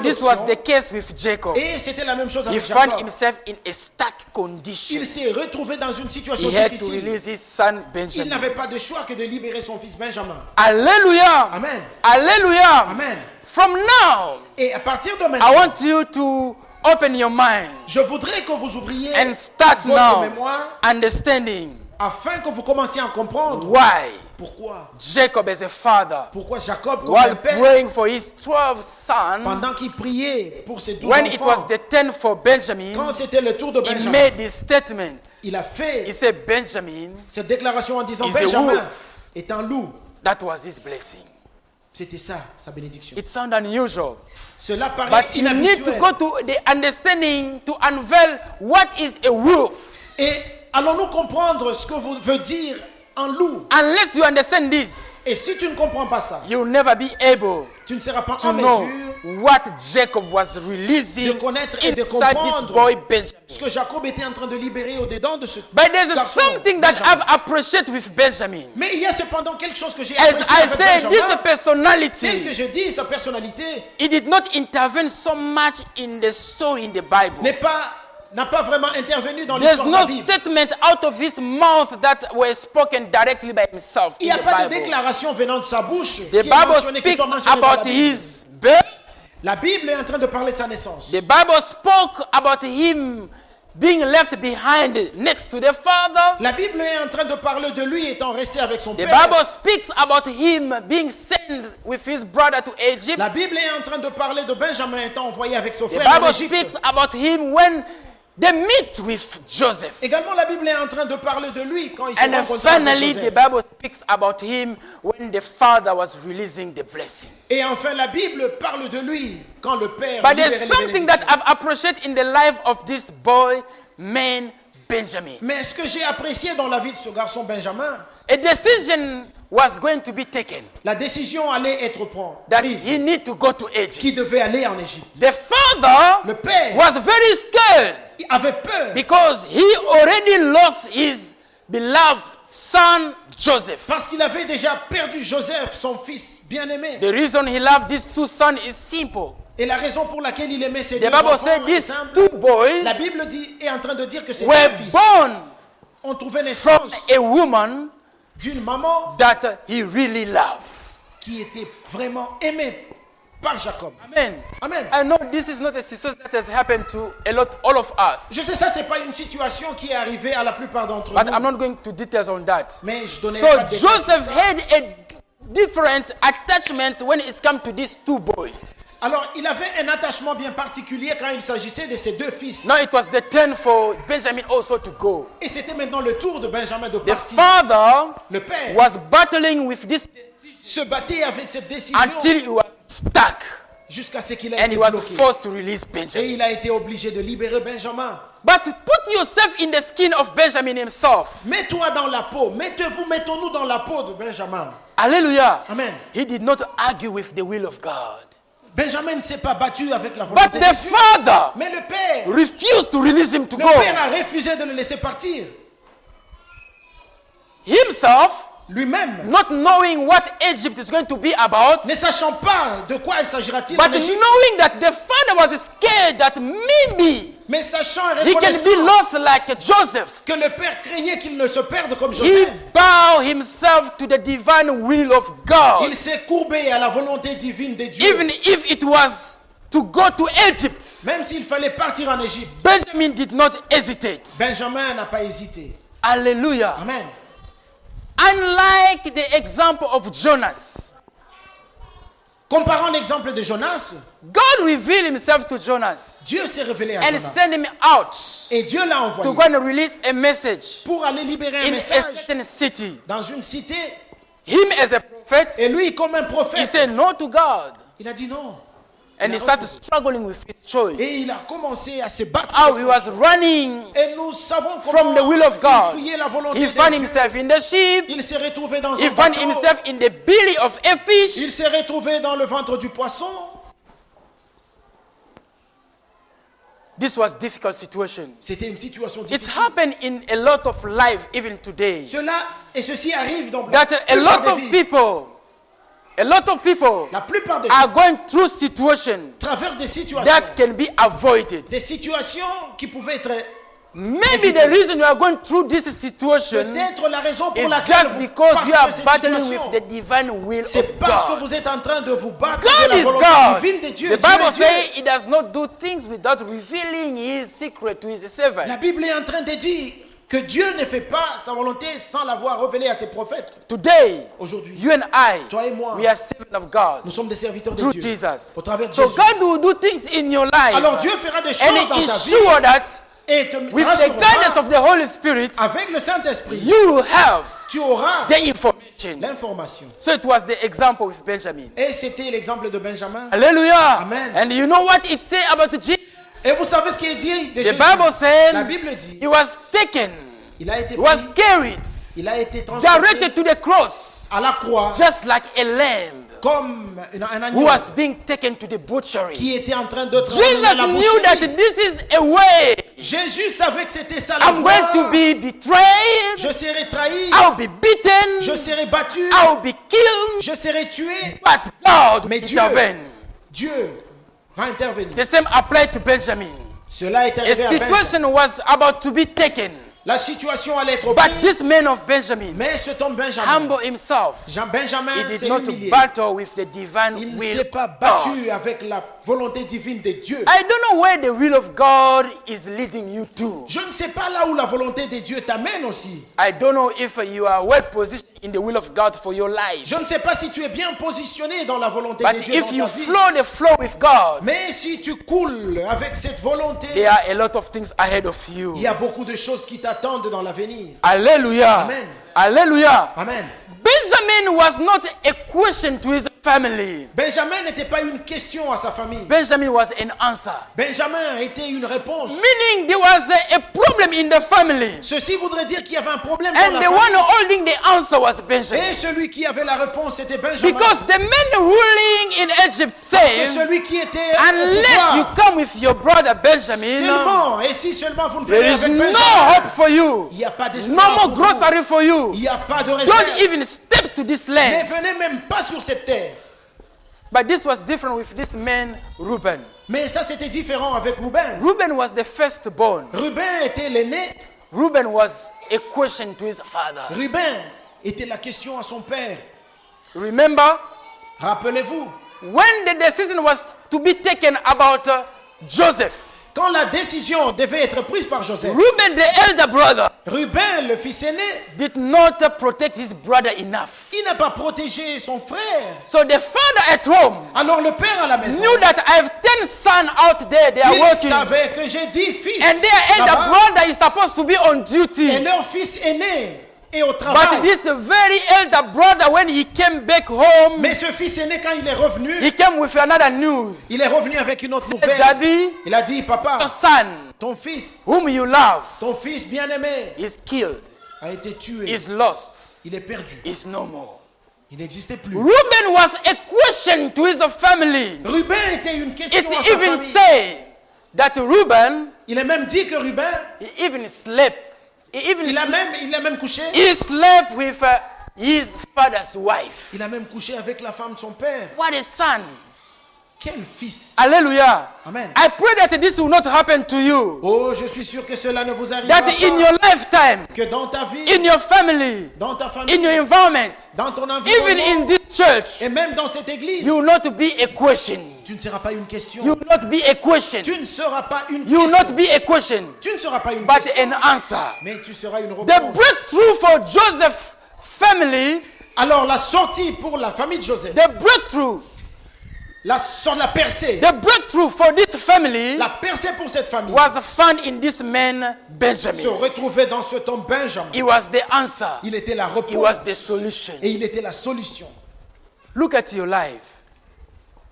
this was the case with Jacob. Et c'était la même chose He avec found Jacob. himself in a stuck condition. Il s'est retrouvé dans une situation He had to difficile. release his son Il Benjamin. n'avait pas de choix que de libérer son fils Benjamin. Hallelujah. Amen. Hallelujah. Amen. From now, Et à partir de I maintenant, want you to open your mind je voudrais que vous ouvriez and start votre now mémoire understanding afin que vous commenciez à comprendre why pourquoi. Jacob as a father, Pourquoi Jacob, comme un while père, praying for his 12 sons, pendant qu'il priait pour ses 12 when it was enfants, the turn for Benjamin, quand c'était le tour de he Benjamin, made this statement. il a fait He said, Benjamin cette déclaration en disant is a Benjamin wolf. est un loup. That was his blessing. C'était ça, sa bénédiction. It sounds unusual, Cela paraît but you need to inhabituel. go to the understanding to unveil what is a wolf. Et allons-nous comprendre ce que veut dire un loup? Unless you understand this, Et si tu ne comprends pas ça, you'll never be able tu ne seras pas to en know mesure what Jacob was releasing de connaître et de inside this comprendre boy Benjamin. ce que Jacob était en train de libérer au-dedans de ce But there's garçon, something that Benjamin. I've appreciated with Benjamin. Mais il y a cependant quelque chose que j'ai As apprécié I avec said, this Benjamin. Tel que personality, je dis, sa personnalité he did not intervene so much in the story in the Bible. n'a pas vraiment intervenu dans There's l'histoire de la no Bible. statement out of his mouth that were spoken directly by himself Il in n'y a the pas de Bible. déclaration venant de sa bouche The qui est Bible mentionnée, qui speaks soit mentionnée dans la about Bible. his birth. La Bible est en train de parler de sa naissance. The Bible spoke about him being left behind next to the father. La Bible est en train de parler de lui étant resté avec son The père. Bible speaks about him being sent with his brother to Egypt. La Bible est en train de parler de Benjamin étant envoyé avec son The frère en Bible Égypte. speaks about him when they meet with Joseph. Également, la Bible est en train de parler de lui quand il se And then rencontre avec finally, the Joseph. Bible speaks about him when the father was releasing the blessing. Et enfin, la Bible parle de lui quand le père But libérait there's les something that bénédictions. I've appreciated in the life of this boy, man, Benjamin. Mais ce que j'ai apprécié dans la vie de ce garçon Benjamin, A decision was going to be taken la décision allait être that prise he need to go to qui Egypt. devait aller en Égypte. The father Le père was very scared il avait peur because he already lost his beloved son Joseph. parce qu'il avait déjà perdu Joseph, son fils bien-aimé. The reason he loved these two sons is simple. Et la raison pour laquelle il aimait ses The deux Bible enfants said est these simple. two boys La Bible est en train de dire que ces were deux fils born ont trouvé from naissance a woman d'une maman that he really loved. qui était vraiment aimée par Jacob. Amen. Amen. I know this is not a situation that has happened to all of us. Je sais ça, c'est pas une situation qui est arrivée à la plupart d'entre But nous. I'm not going to details on that. Mais je donnais So pas de détails sur Joseph ça. had a different attachment when it comes to these two boys. Alors, il avait un attachement bien particulier quand il s'agissait de ses deux fils. Now it was the turn for Benjamin also to go. Et c'était maintenant le tour de Benjamin de The partir. father Le père was battling with this se battait avec cette décision until he was stuck jusqu'à ce qu'il ait and été he was bloqué. forced to release Et Benjamin. il a été obligé de libérer Benjamin. But put yourself in the skin of Benjamin himself. Mets-toi dans la peau. Mettons-nous dans la peau de Benjamin. Hallelujah. Amen. He did not argue with the will of God. Benjamin ne s'est pas battu avec la But volonté de the Dieu. father Mais le père, refused to release him to le go. père a refusé de le laisser partir. Himself, Lui-même, not knowing what Egypt is going to be about, ne sachant pas de quoi il s'agira-t-il en but Égypte, knowing that the father was scared that maybe mais sachant et he can reconnaissant be lost like Joseph, que le père craignait qu'il ne se perde comme he Joseph, bowed himself to the divine will of God. il s'est courbé à la volonté divine de Dieu. Even if it was to go to Egypt, Même s'il fallait partir en Égypte, Benjamin did not hesitate. Benjamin n'a pas hésité. Hallelujah. Amen. Unlike the example of Jonas, Comparons l'exemple de Jonas, God revealed himself to Jonas Dieu s'est révélé à and Jonas. sent him out Et Dieu l'a to envoyé go and release a message pour aller libérer un in a message certain city. dans une cité. Him as a prophet, Et lui, comme un he prophète, said no to God. il a dit non. And he started struggling with his Et il a choice. commencé à se battre. How pour he son was choix. running Et nous savons from the comment will of God. il fuyait la volonté He de found Dieu. himself in the sheep. Il s'est retrouvé dans He un found bateau. himself in the belly of a Il fish. s'est retrouvé dans le ventre du poisson. This was a difficult situation. C'était une situation It's difficile. happened in a lot of life even today. Ceci arrive dans That a plupart lot des of vies. people A lot of people La plupart des gens are going through situations traversent des situations, that can be avoided. des situations qui pouvaient être Maybe the reason you are going through this situation peut-être la raison pour is laquelle just vous because you are partez de cette battling situation. with the divine will C'est of parce que God. vous êtes en train de vous battre God de la is volonté God. divine de Dieu. The Dieu est Bible Dieu. says He does not do things without revealing His secret to His servant. La Bible est en train de dire que Dieu ne fait pas sa volonté sans l'avoir révélé à ses prophètes. Today, Aujourd'hui, you and I, toi et moi, we are servants of God nous sommes des serviteurs de through Dieu. Jesus. Au travers de So Jésus. God will do things in your life, Alors Dieu fera des and choses He dans ta is vie sure that et te with sera the guidance sur of the Holy Spirit, avec le Saint-Esprit. you will have Tu auras the information. l'information. So it was the example with Benjamin. Et c'était l'exemple de Benjamin. Hallelujah. Amen. And you know what it says about Jesus? Et vous savez ce qui est dit de The Jésus? Bible said La Bible dit, he was taken, il a été he was pris, carried, il a été transporté directed to the cross, à la croix just like a lamb comme un agneau who was being taken to the butchery. qui était en train d'être emmené à la Jesus knew that boucherie. this is a way. Jésus savait que c'était ça la I'm voie. going to be betrayed, Je serai trahi, I'll be beaten, je serai battu, I'll be killed, je serai tué. but God Mais will Dieu, intervene. Dieu va intervenir. The same applied to Benjamin. Cela est A arrivé à Benjamin. situation was about to be taken, La situation allait être but prise, this man of Benjamin mais cet homme Benjamin, humbled himself. Benjamin He did s'est not humilié. battle with the divine Il ne will s'est pas of battu God. avec la volonté divine de Dieu. I don't know where the will of God is leading you to. Je ne sais pas là où la volonté de Dieu t'amène aussi. I don't know if you are well positioned in the will of God for your life. Je ne sais pas si tu es bien positionné dans la volonté de But Dieu if dans you ta vie. flow the flow with God, Mais si tu coules avec cette volonté, there are a lot of things ahead of il you. y a beaucoup de choses qui t'attendent dans l'avenir. Hallelujah. Amen. Hallelujah. Amen. Benjamin was not a question to his family. Benjamin n'était pas une question à sa famille. Benjamin was an answer. Benjamin était une réponse. Meaning there was a problem in the family. Ceci voudrait dire qu'il y avait un problème dans And la the one famille. holding the answer was Benjamin. Et celui qui avait la réponse, c'était Benjamin. Because the man ruling in Egypt Et said, celui qui était au unless you pouvoir, come with your brother Benjamin, seulement, et si seulement vous ne there venez is avec no Benjamin, hope for you. il n'y a pas No d'espoir more pour vous. grocery for you. Il n'y a pas de Don't réserve. even step to this Ne land. venez même pas sur cette terre. But this was different with this man, Reuben. Mais ça, c'était différent avec Reuben. Reuben was the firstborn. Reuben était l'aîné. Reuben was a question to his father. Reuben était la question à son père. Remember, Rappelez-vous, when the decision was to be taken about Joseph, quand la décision devait être prise par Joseph, Reuben, the elder brother, Reuben, le fils aîné, did not protect his brother enough. il n'a pas protégé son frère. So the father at home Alors le père à la maison, knew that I have 10 sons out there, they are il working. savait que j'ai 10 fils And their elder là-bas, brother is supposed to be on et duty. leur fils aîné est au But travail. this very elder brother, when he came back home, Mais ce fils aîné, quand il est revenu, he came with another news. il est revenu avec une autre Said, nouvelle. Daddy, Il a dit, papa, your son, ton fils, whom you love, ton fils bien-aimé is killed, a été tué. is lost, Il est perdu. is no more. Il n'existait plus. Reuben was a question to his family. Ruben était une question It's à sa even famille. say that Reuben, Il est même dit que Ruben, he even slept. il a même couché. He slept with his father's wife. Il a même couché avec la femme de son père. What a son. Quel fils. Hallelujah. Amen. I pray that this will not happen to you. Oh, je suis sûr que cela ne vous arrivera That pas. in your lifetime, Que dans ta vie, in your family, dans ta famille, in your environment, dans ton even in environnement, this church, et même dans cette église, you will not be a question. tu ne seras pas une question. You will not be a question. Tu ne seras pas une You will question. not be a question, Tu ne seras pas une but question, an answer. mais tu seras une The réponse. breakthrough for Joseph's family, Alors la sortie pour la famille de Joseph, the breakthrough, la percée, the breakthrough for this family la percée pour cette famille was found in this man se Benjamin. retrouvait dans cet homme Benjamin. He was the answer. Il était la He was réponse the solution. et il était la solution. Look at your life.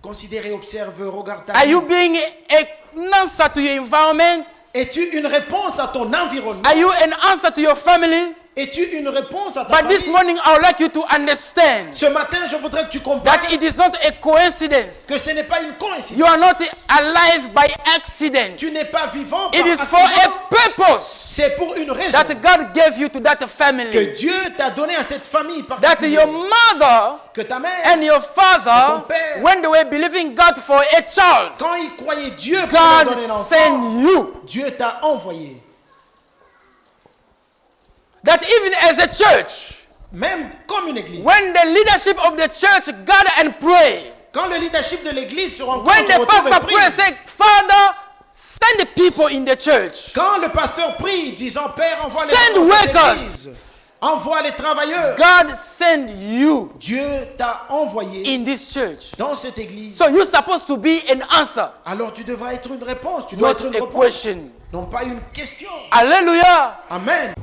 Considérez, observe, regarde ta Are vie. you being an answer to your environment? Es-tu une réponse à ton environnement? Are you an answer to your family? Es-tu une réponse à ta But this famille? morning, I would like you to understand Ce matin, je voudrais que tu comprennes that it is not a coincidence. que ce n'est pas une coïncidence. You are not alive by accident. Tu n'es pas vivant par It is for accident. a purpose C'est pour une raison that God gave you to that que family. Dieu t'a donné à cette famille That particulière. your mother Que ta mère, and your father, ton père, when they were believing God for a child, quand ils croyaient Dieu pour leur God donner un enfant, sent you. Dieu t'a envoyé. That even as a church, Même comme une église. when the leadership of the church gather and pray, Quand le leadership de l'église se rencontre when the autour pastor et prays, prie, say, Father, send the people in the church. quand le pasteur prie, disant Père, envoie les Send gens dans cette workers. église, envoie les travailleurs. God send you Dieu t'a envoyé in this church. dans cette église. So you're supposed to be an answer, Alors tu devras être une réponse. Tu dois not être une a réponse, question. non pas une question. Hallelujah. Amen.